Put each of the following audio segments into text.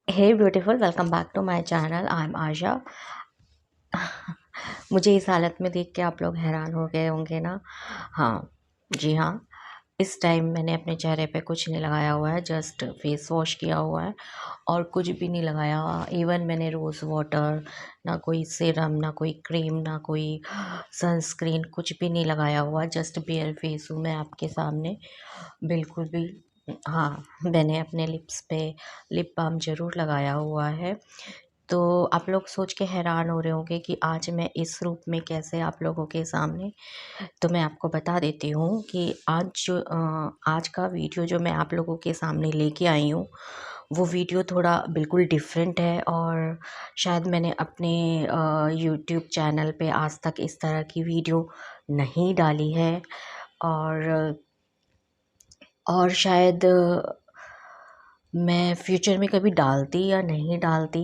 Hey beautiful, welcome back to my channel. I am Asha. मुझे इस हालत में देख के आप लोग हैरान हो गए होंगे ना। हाँ, जी हाँ। इस टाइम मैंने अपने चेहरे पे कुछ नहीं लगाया हुआ है, जस्ट फेस वॉश किया हुआ है और कुछ भी नहीं लगाया हुआ। इवन मैंने रोज़ वाटर, ना कोई सीरम, ना कोई क्रीम, ना कोई सनस्क्रीन, कुछ भी नहीं लगाया हुआ। जस्ट बेयर फेस हूँ मैं आपके सामने, बिल्कुल भी। हाँ, मैंने अपने लिप्स पे लिप बाम ज़रूर लगाया हुआ है। तो आप लोग सोच के हैरान हो रहे होंगे कि आज मैं इस रूप में कैसे आप लोगों के सामने। तो मैं आपको बता देती हूँ कि आज का वीडियो जो मैं आप लोगों के सामने लेके आई हूँ, वो वीडियो थोड़ा बिल्कुल डिफरेंट है। और शायद मैंने अपने यूट्यूब चैनल पे आज तक इस तरह की वीडियो नहीं डाली है। और शायद मैं फ्यूचर में कभी डालती या नहीं डालती,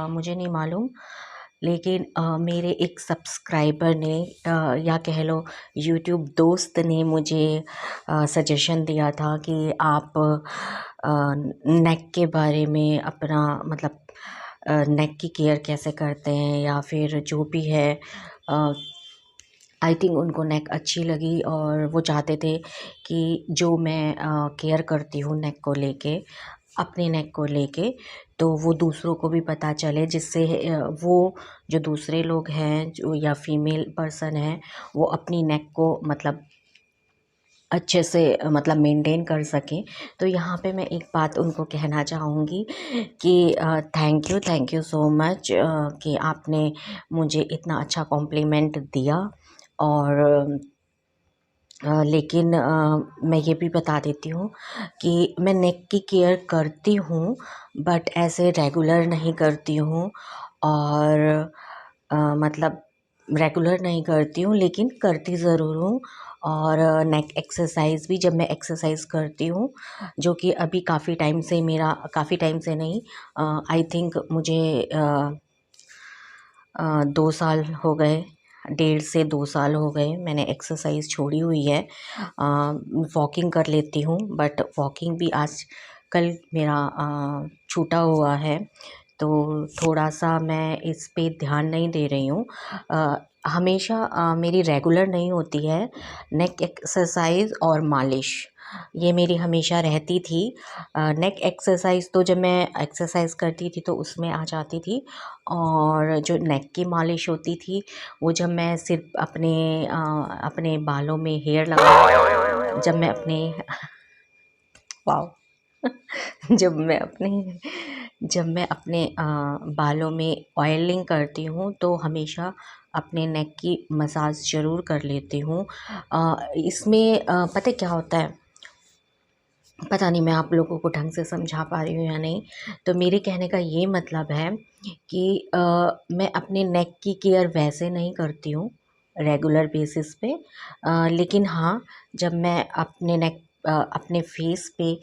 मुझे नहीं मालूम। लेकिन मेरे एक सब्सक्राइबर ने, या कह लो यूट्यूब दोस्त ने मुझे सजेशन दिया था कि आप नेक के बारे में अपना मतलब नेक की केयर कैसे करते हैं, या फिर जो भी है। आई थिंक उनको नेक अच्छी लगी और वो चाहते थे कि जो मैं केयर करती हूँ नेक को लेके, अपने नेक को लेके, तो वो दूसरों को भी पता चले, जिससे वो जो दूसरे लोग हैं जो या फीमेल पर्सन हैं, वो अपनी नेक को मतलब अच्छे से मतलब मेंटेन कर सकें। तो यहाँ पे मैं एक बात उनको कहना चाहूँगी कि थैंक यू सो मच कि आपने मुझे इतना अच्छा कॉम्प्लीमेंट दिया। और लेकिन मैं ये भी बता देती हूँ कि मैं नेक की केयर करती हूँ, बट ऐसे रेगुलर नहीं करती हूँ। और मतलब रेगुलर नहीं करती हूँ, लेकिन करती ज़रूर हूँ। और नेक एक्सरसाइज भी जब मैं एक्सरसाइज करती हूँ, जो कि अभी काफ़ी टाइम से नहीं, आई थिंक मुझे 2 साल हो गए, 1.5 से 2 साल हो गए मैंने एक्सरसाइज छोड़ी हुई है। वॉकिंग कर लेती हूँ, बट वॉकिंग भी आज कल मेरा छूटा हुआ है। तो थोड़ा-सा मैं इस पे ध्यान नहीं दे रही हूँ। हमेशा मेरी रेगुलर नहीं होती है नेक एक्सरसाइज़ और मालिश, ये मेरी हमेशा रहती थी। नेक एक्सरसाइज़ तो जब मैं एक्सरसाइज़ करती थी तो उसमें आ जाती थी। और जो नेक की मालिश होती थी, वो जब मैं सिर्फ़ अपने बालों में हेयर लगा जब मैं अपने वाओ! जब मैं अपने बालों में ऑयलिंग करती हूँ, तो हमेशा अपने नेक की मसाज ज़रूर कर लेती हूँ। इसमें पता है क्या होता है? पता नहीं मैं आप लोगों को ढंग से समझा पा रही हूँ या नहीं। तो मेरे कहने का ये मतलब है कि मैं अपने नेक की केयर वैसे नहीं करती हूँ रेगुलर बेसिस पे। लेकिन हाँ, जब मैं अपने फेस पे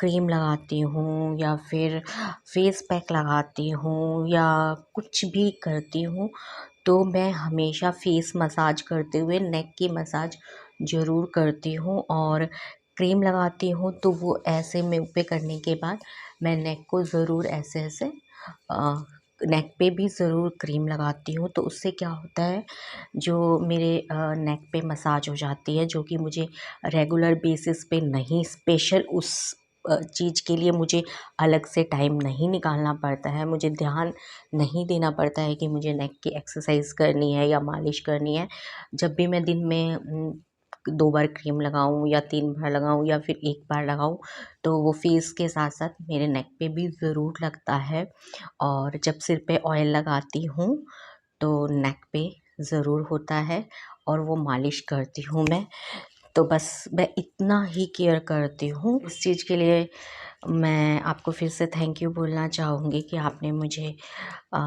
क्रीम लगाती हूँ, या फिर फेस पैक लगाती हूँ, या कुछ भी करती हूँ, तो मैं हमेशा फेस मसाज करते हुए नेक की मसाज ज़रूर करती हूँ। और क्रीम लगाती हूँ तो वो ऐसे मुँह पे करने के बाद मैं नेक को ज़रूर ऐसे-ऐसे अ, नेक पे भी ज़रूर क्रीम लगाती हूँ। तो उससे क्या होता है, जो मेरे नेक पे मसाज हो जाती है, जो कि मुझे रेगुलर बेसिस पे नहीं, स्पेशल उस चीज़ के लिए मुझे अलग से टाइम नहीं निकालना पड़ता है, मुझे ध्यान नहीं देना पड़ता है कि मुझे नेक की एक्सरसाइज़ करनी है या मालिश करनी है। जब भी मैं दिन में 2 बार क्रीम लगाऊँ या 3 बार लगाऊँ या फिर 1 बार लगाऊँ, तो वो फेस के साथ-साथ मेरे नेक पे भी ज़रूर लगता है। और जब सिर पे ऑयल लगाती हूँ, तो नेक पे ज़रूर होता है और वो मालिश करती हूँ मैं। तो बस मैं इतना ही केयर करती हूँ। इस चीज़ के लिए मैं आपको फिर से थैंक यू बोलना चाहूँगी कि आपने मुझे अ,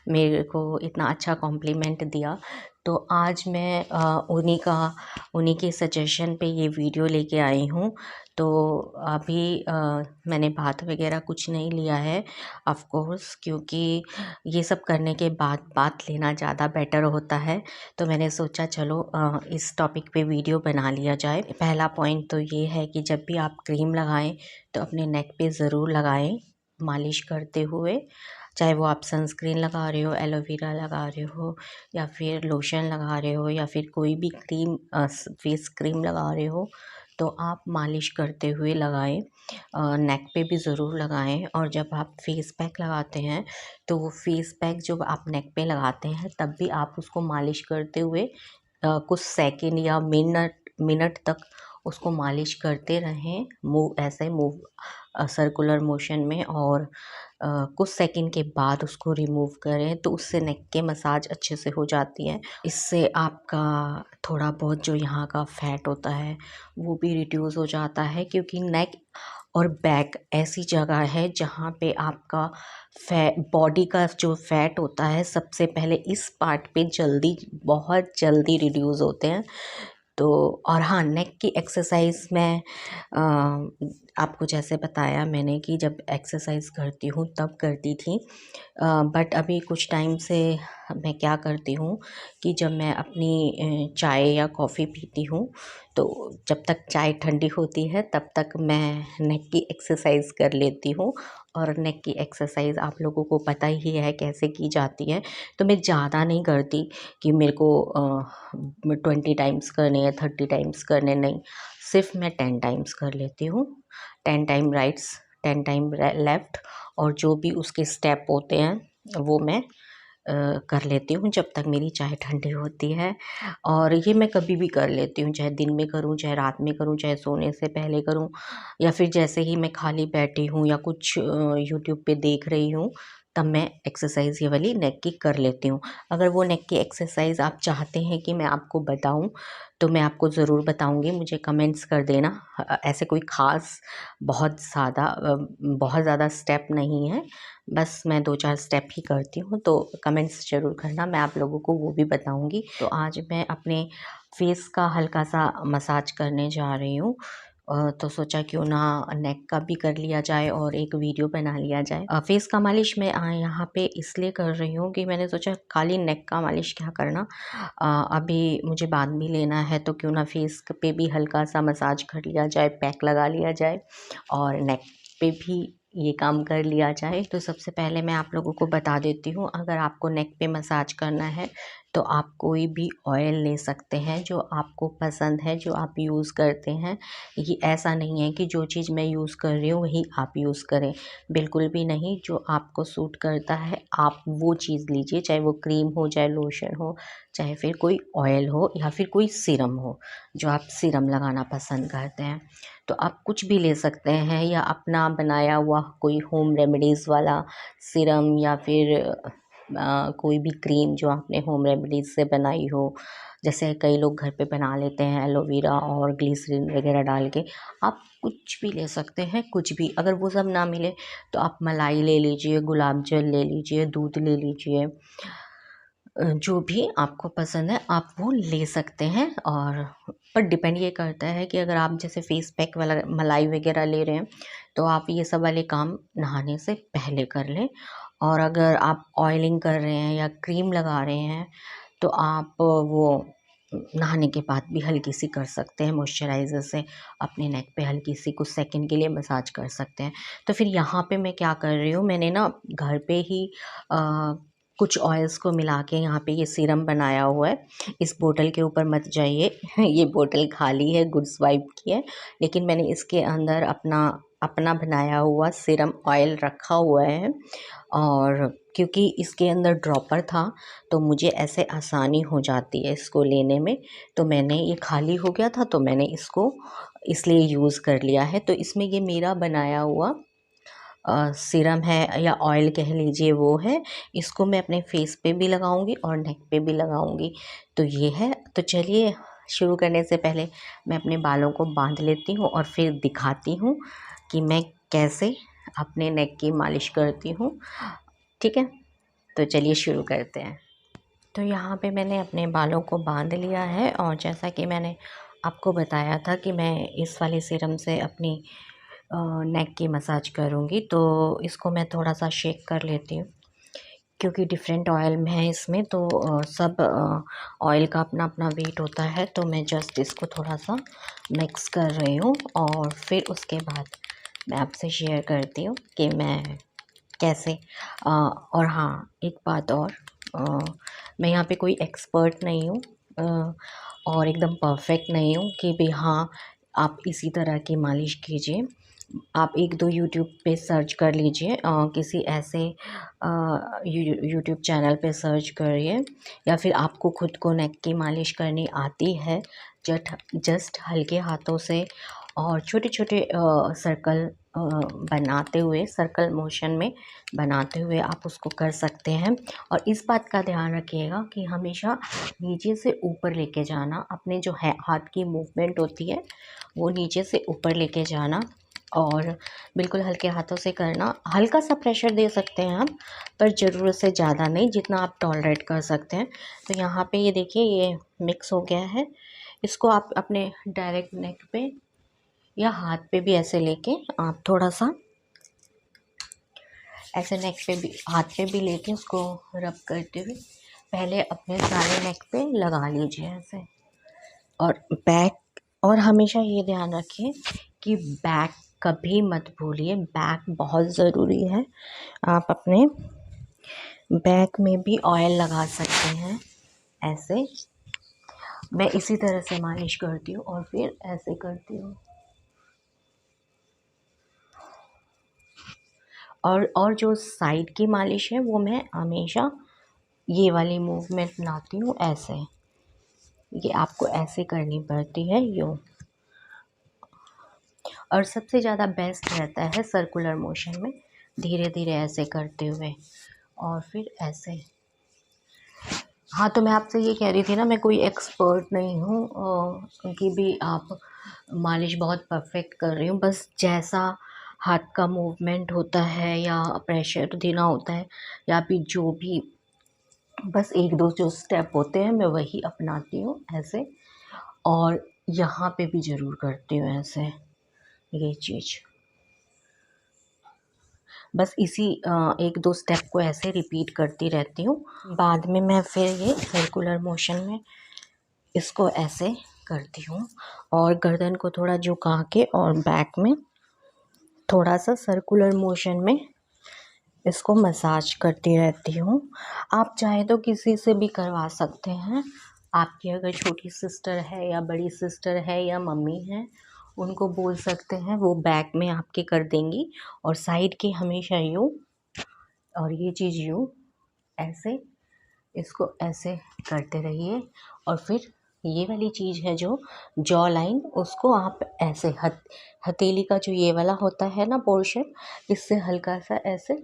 मेरे को इतना अच्छा कॉम्प्लीमेंट दिया। तो आज मैं उन्हीं के सजेशन पे ये वीडियो लेके आई हूँ। तो अभी मैंने बात वगैरह कुछ नहीं लिया है ऑफ़ कोर्स, क्योंकि ये सब करने के बाद बात लेना ज़्यादा बेटर होता है। तो मैंने सोचा चलो इस टॉपिक पे वीडियो बना लिया जाए। पहला पॉइंट तो ये है कि जब भी आप क्रीम लगाएं तो अपने नेक पे ज़रूर लगाएं मालिश करते हुए। चाहे वो आप सनस्क्रीन लगा रहे हो, एलोवेरा लगा रहे हो, या फिर लोशन लगा रहे हो, या फिर कोई भी क्रीम फेस क्रीम लगा रहे हो, तो आप मालिश करते हुए लगाएं। नेक पे भी ज़रूर लगाएं। और जब आप फेस पैक लगाते हैं तो वो फेस पैक जब आप नेक पे लगाते हैं तब भी आप उसको मालिश करते हुए कुछ सेकंड या मिनट मिनट तक उसको मालिश करते रहें, मूव सर्कुलर मोशन में। और कुछ सेकंड के बाद उसको रिमूव करें तो उससे नेक के मसाज अच्छे से हो जाती है। इससे आपका थोड़ा बहुत जो यहाँ का फैट होता है वो भी रिड्यूस हो जाता है, क्योंकि नेक और बैक ऐसी जगह है जहाँ पे आपका बॉडी का जो फैट होता है सबसे पहले इस पार्ट पे बहुत जल्दी रिड्यूस होते हैं। तो और हाँ, नेक की एक्सरसाइज मैं आपको जैसे बताया मैंने कि जब एक्सरसाइज करती हूँ तब करती थी, बट अभी कुछ टाइम से मैं क्या करती हूँ कि जब मैं अपनी चाय या कॉफ़ी पीती हूँ तो जब तक चाय ठंडी होती है तब तक मैं नेक की एक्सरसाइज कर लेती हूँ। और नेक की एक्सरसाइज आप लोगों को पता ही है कैसे की जाती है। तो मैं ज़्यादा नहीं करती कि मेरे को 20 टाइम्स करने या 30 टाइम्स करने, नहीं, सिर्फ मैं 10 टाइम्स कर लेती हूँ। 10 टाइम राइट्स, 10 टाइम लेफ़्ट, और जो भी उसके स्टेप होते हैं वो मैं कर लेती हूँ जब तक मेरी चाय ठंडी होती है। और ये मैं कभी भी कर लेती हूँ, चाहे दिन में करूँ, चाहे रात में करूँ, चाहे सोने से पहले करूँ, या फिर जैसे ही मैं खाली बैठी हूँ या कुछ यूट्यूब पे देख रही हूँ तब मैं एक्सरसाइज़ ये वाली नेक की कर लेती हूँ। अगर वो नेक की एक्सरसाइज़ आप चाहते हैं कि मैं आपको बताऊँ तो मैं आपको ज़रूर बताऊँगी, मुझे कमेंट्स कर देना। ऐसे कोई ख़ास बहुत ज़्यादा स्टेप नहीं है, बस मैं 2-4 स्टेप ही करती हूँ, तो कमेंट्स ज़रूर करना, मैं आप लोगों को वो भी बताऊँगी। तो आज मैं अपने फेस का हल्का सा मसाज करने जा रही हूँ। तो सोचा क्यों ना नेक का भी कर लिया जाए और एक वीडियो बना लिया जाए। फेस का मालिश मैं यहाँ पे इसलिए कर रही हूँ कि मैंने सोचा खाली नेक का मालिश क्या करना, अभी मुझे बाद में लेना है, तो क्यों ना फेस पे भी हल्का सा मसाज कर लिया जाए, पैक लगा लिया जाए और नेक पे भी ये काम कर लिया जाए। तो सबसे पहले मैं आप लोगों को बता देती हूँ, अगर आपको नेक पे मसाज करना है तो आप कोई भी ऑयल ले सकते हैं जो आपको पसंद है, जो आप यूज़ करते हैं। ये ऐसा नहीं है कि जो चीज़ मैं यूज़ कर रही हूँ वही आप यूज़ करें, बिल्कुल भी नहीं। जो आपको सूट करता है आप वो चीज़ लीजिए, चाहे वो क्रीम हो, चाहे लोशन हो, चाहे फिर कोई ऑयल हो, या फिर कोई सीरम हो, जो आप सीरम लगाना पसंद करते हैं। तो आप कुछ भी ले सकते हैं, या अपना बनाया हुआ कोई होम रेमेडीज़ वाला सीरम, या फिर कोई भी क्रीम जो आपने होम रेमेडीज़ से बनाई हो। जैसे कई लोग घर पे बना लेते हैं एलोवेरा और ग्लिसरीन वगैरह डाल के, आप कुछ भी ले सकते हैं, कुछ भी। अगर वो सब ना मिले तो आप मलाई ले लीजिए, गुलाब जल ले लीजिए, दूध ले लीजिए, जो भी आपको पसंद है आप वो ले सकते हैं। और पर डिपेंड ये करता है कि अगर आप जैसे फेस पैक वाला मलाई वगैरह ले रहे हैं तो आप ये सब वाले काम नहाने से पहले कर लें। और अगर आप ऑयलिंग कर रहे हैं या क्रीम लगा रहे हैं तो आप वो नहाने के बाद भी हल्की सी कर सकते हैं, मॉइस्चराइज़र से अपने नेक पे हल्की सी कुछ सेकंड के लिए मसाज कर सकते हैं। तो फिर यहाँ पे मैं क्या कर रही हूँ, मैंने ना घर पे ही कुछ ऑयल्स को मिला के यहाँ पे ये सीरम बनाया हुआ है। इस बोतल के ऊपर मत जाइए ये बोतल खाली है, गुड्स वाइप की है, लेकिन मैंने इसके अंदर अपना अपना बनाया हुआ सीरम ऑयल रखा हुआ है। और क्योंकि इसके अंदर ड्रॉपर था तो मुझे ऐसे आसानी हो जाती है इसको लेने में, तो मैंने ये खाली हो गया था तो मैंने इसको इसलिए यूज़ कर लिया है। तो इसमें ये मेरा बनाया हुआ सीरम है या ऑयल कह लीजिए, वो है। इसको मैं अपने फेस पे भी लगाऊंगी और नेक पे भी लगाऊंगी। तो ये है। तो चलिए शुरू करने से पहले मैं अपने बालों को बांध लेती हूँ और फिर दिखाती हूँ कि मैं कैसे अपने नेक की मालिश करती हूँ। ठीक है, तो चलिए शुरू करते हैं। तो यहाँ पे मैंने अपने बालों को बांध लिया है और जैसा कि मैंने आपको बताया था कि मैं इस वाले सीरम से अपनी नेक की मसाज करूँगी, तो इसको मैं थोड़ा सा शेक कर लेती हूँ क्योंकि डिफरेंट ऑयल में है इसमें, तो सब ऑयल का अपना अपना वेट होता है। तो मैं जस्ट इसको थोड़ा सा मिक्स कर रही हूँ और फिर उसके बाद मैं आपसे शेयर करती हूँ कि मैं कैसे और हाँ, एक बात और, मैं यहाँ पे कोई एक्सपर्ट नहीं हूँ और एकदम परफेक्ट नहीं हूँ कि भी हाँ आप इसी तरह की मालिश कीजिए। आप एक दो यूट्यूब पे सर्च कर लीजिए, किसी ऐसे यूट्यूब चैनल पे सर्च करिए, या फिर आपको खुद को नेक की मालिश करनी आती है जस्ट हल्के हाथों से और छोटे छोटे सर्कल बनाते हुए, सर्कल मोशन में बनाते हुए आप उसको कर सकते हैं। और इस बात का ध्यान रखिएगा कि हमेशा नीचे से ऊपर लेके जाना, अपने जो है हाथ की मूवमेंट होती है वो नीचे से ऊपर लेके जाना और बिल्कुल हल्के हाथों से करना। हल्का सा प्रेशर दे सकते हैं हम, पर ज़रूरत से ज़्यादा नहीं, जितना आप टॉलरेट कर सकते हैं। तो यहाँ पे ये देखिए, ये मिक्स हो गया है। इसको आप अपने डायरेक्ट नेक पे या हाथ पे भी ऐसे लेके आप थोड़ा सा ऐसे नेक पे भी, हाथ पे भी लेके उसको रब करते हुए पहले अपने सारे नेक पे लगा लीजिए ऐसे। और बैक, और हमेशा ये ध्यान रखिए कि बैक कभी मत भूलिए, बैक बहुत ज़रूरी है। आप अपने बैक में भी ऑयल लगा सकते हैं ऐसे। मैं इसी तरह से मालिश करती हूँ और फिर ऐसे करती हूँ। और जो साइड की मालिश है वो मैं हमेशा ये वाली मूवमेंट बनाती हूँ ऐसे। ये आपको ऐसे करनी पड़ती है यूँ। और सबसे ज़्यादा बेस्ट रहता है सर्कुलर मोशन में, धीरे धीरे ऐसे करते हुए और फिर ऐसे। हाँ, तो मैं आपसे ये कह रही थी ना, मैं कोई एक्सपर्ट नहीं हूँ कि भी आप मालिश बहुत परफेक्ट कर रही हूँ। बस जैसा हाथ का मूवमेंट होता है या प्रेशर देना होता है या फिर जो भी, बस एक दो जो स्टेप होते हैं मैं वही अपनाती हूँ ऐसे। और यहाँ पे भी ज़रूर करती हूँ ऐसे, ये चीज़। बस इसी एक दो स्टेप को ऐसे रिपीट करती रहती हूँ। बाद में मैं फिर ये सर्कुलर मोशन में इसको ऐसे करती हूँ और गर्दन को थोड़ा झुका के और बैक में थोड़ा सा सर्कुलर मोशन में इसको मसाज करती रहती हूँ। आप चाहे तो किसी से भी करवा सकते हैं। आपकी अगर छोटी सिस्टर है या बड़ी सिस्टर है या मम्मी है, उनको बोल सकते हैं, वो बैक में आपके कर देंगी। और साइड की हमेशा यूँ, और ये चीज़ यूँ ऐसे, इसको ऐसे करते रहिए। और फिर ये वाली चीज़ है जो जॉ लाइन, उसको आप ऐसे हथेली का जो ये वाला होता है ना पोर्शन, इससे हल्का सा ऐसे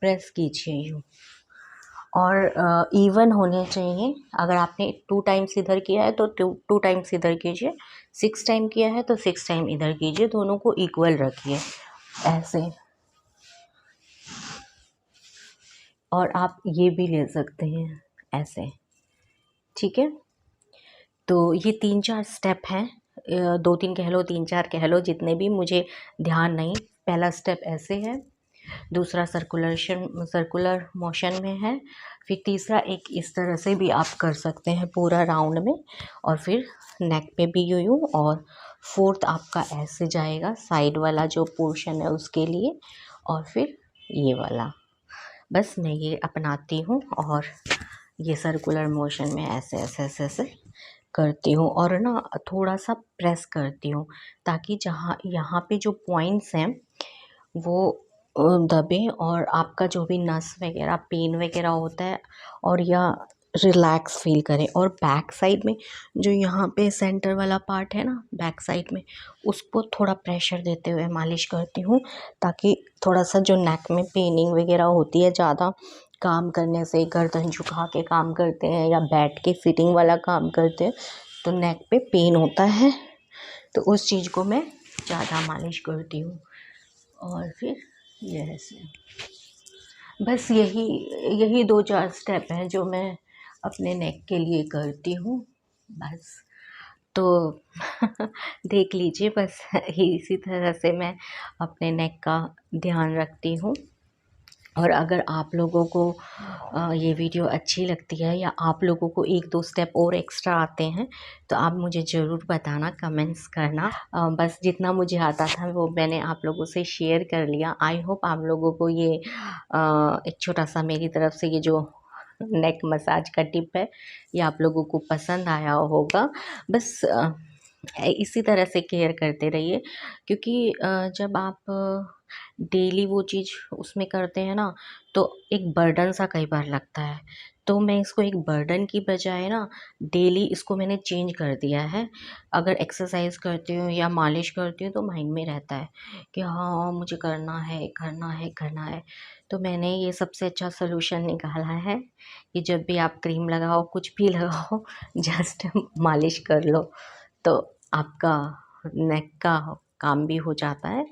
प्रेस कीजिए यूँ। और इवन होने चाहिए। अगर आपने 2 टाइम्स इधर किया है तो 2 टाइम्स इधर कीजिए, 6 टाइम किया है तो 6 टाइम इधर कीजिए, दोनों को इक्वल रखिए ऐसे। और आप ये भी ले सकते हैं ऐसे, ठीक है। तो ये 3-4 स्टेप हैं, 2-3 कह लो, 3-4 कह लो, जितने भी, मुझे ध्यान नहीं। पहला स्टेप ऐसे है, दूसरा सर्कुलर मोशन में है, फिर तीसरा एक इस तरह से भी आप कर सकते हैं पूरा राउंड में, और फिर नेक पे भी यूँ, और फोर्थ आपका ऐसे जाएगा साइड वाला जो पोर्शन है उसके लिए, और फिर ये वाला। बस मैं ये अपनाती हूँ और ये सर्कुलर मोशन में ऐसे ऐसे ऐसे ऐसे करती हूँ और ना थोड़ा सा प्रेस करती हूँ, ताकि जहाँ यहाँ पे जो पॉइंट्स हैं वो दबे और आपका जो भी नस वगैरह पेन वगैरह होता है और या रिलैक्स फील करें। और बैक साइड में जो यहाँ पे सेंटर वाला पार्ट है ना, बैक साइड में, उसको थोड़ा प्रेशर देते हुए मालिश करती हूँ, ताकि थोड़ा सा जो नेक में पेनिंग वगैरह होती है ज़्यादा काम करने से, गर्दन झुका के काम करते हैं या बैठ के सिटिंग वाला काम करते हैं तो नेक पे पेन होता है, तो उस चीज़ को मैं ज़्यादा मालिश करती हूँ। और फिर ये ऐसे, बस यही 2-4 स्टेप हैं जो मैं अपने नेक के लिए करती हूँ बस। तो देख लीजिए बस इसी तरह से मैं अपने नेक का ध्यान रखती हूँ। और अगर आप लोगों को ये वीडियो अच्छी लगती है या आप लोगों को 1-2 स्टेप और एक्स्ट्रा आते हैं तो आप मुझे ज़रूर बताना, कमेंट्स करना। बस जितना मुझे आता था वो मैंने आप लोगों से शेयर कर लिया। आई होप आप लोगों को ये एक छोटा-सा मेरी तरफ से ये जो नेक मसाज का टिप है ये आप लोगों को पसंद आया होगा। बस इसी तरह से केयर करते रहिए क्योंकि जब आप डेली वो चीज़ उसमें करते हैं ना तो एक बर्डन सा कई बार लगता है। तो मैं इसको एक बर्डन की बजाय ना डेली इसको मैंने चेंज कर दिया है। अगर एक्सरसाइज़ करती हूँ या मालिश करती हूँ तो माइंड में रहता है कि हाँ, मुझे करना है, करना है, करना है। तो मैंने ये सबसे अच्छा सॉल्यूशन निकाला है कि जब भी आप क्रीम लगाओ, कुछ भी लगाओ जस्ट मालिश कर लो तो आपका नेक का काम भी हो जाता है।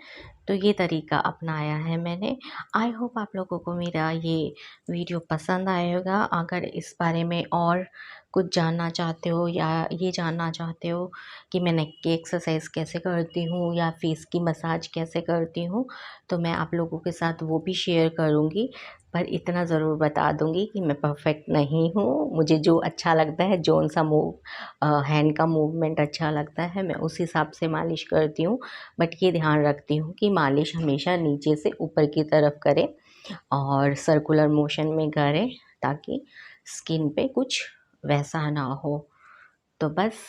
तो ये तरीका अपनाया है मैंने। आई होप आप लोगों को मेरा ये वीडियो पसंद आएगा। अगर इस बारे में और कुछ जानना चाहते हो या ये जानना चाहते हो कि मैं नेक की एक्सरसाइज कैसे करती हूँ या फेस की मसाज कैसे करती हूँ तो मैं आप लोगों के साथ वो भी शेयर करूँगी। पर इतना ज़रूर बता दूँगी कि मैं परफेक्ट नहीं हूँ। मुझे जो अच्छा लगता है, जौन-सा हैंड का मूवमेंट अच्छा लगता है मैं उस हिसाब से मालिश करती हूँ। बट ये ध्यान रखती हूँ कि मालिश हमेशा नीचे से ऊपर की तरफ करें और सर्कुलर मोशन में करें ताकि स्किन पे कुछ वैसा ना हो। तो बस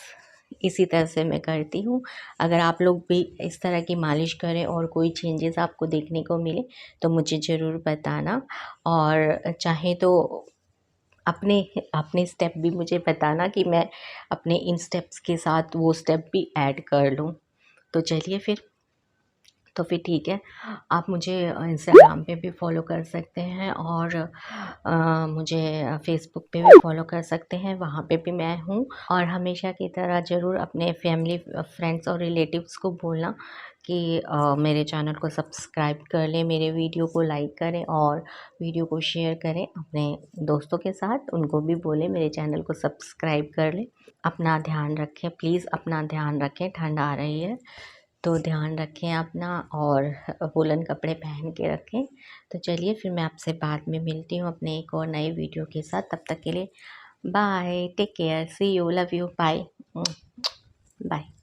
इसी तरह से मैं करती हूँ। अगर आप लोग भी इस तरह की मालिश करें और कोई चेंजेस आपको देखने को मिले तो मुझे ज़रूर बताना। और चाहे तो अपने अपने स्टेप भी मुझे बताना कि मैं अपने इन स्टेप्स के साथ वो स्टेप भी ऐड कर लूँ। तो चलिए फिर तो फिर ठीक है। आप मुझे इंस्टाग्राम पे भी फ़ॉलो कर सकते हैं और मुझे फ़ेसबुक पे भी फ़ॉलो कर सकते हैं, वहाँ पे भी मैं हूँ। और हमेशा की तरह ज़रूर अपने फैमिली, फ्रेंड्स और रिलेटिव्स को बोलना कि मेरे चैनल को सब्सक्राइब कर लें, मेरे वीडियो को लाइक करें और वीडियो को शेयर करें अपने दोस्तों के साथ। उनको भी बोलें मेरे चैनल को सब्सक्राइब कर लें। अपना ध्यान रखें, प्लीज़ अपना ध्यान रखें। ठंड आ रही है तो ध्यान रखें अपना और वूलन कपड़े पहन के रखें। तो चलिए फिर मैं आपसे बाद में मिलती हूँ अपने एक और नए वीडियो के साथ। तब तक के लिए bye, take care, see you, love you, bye bye.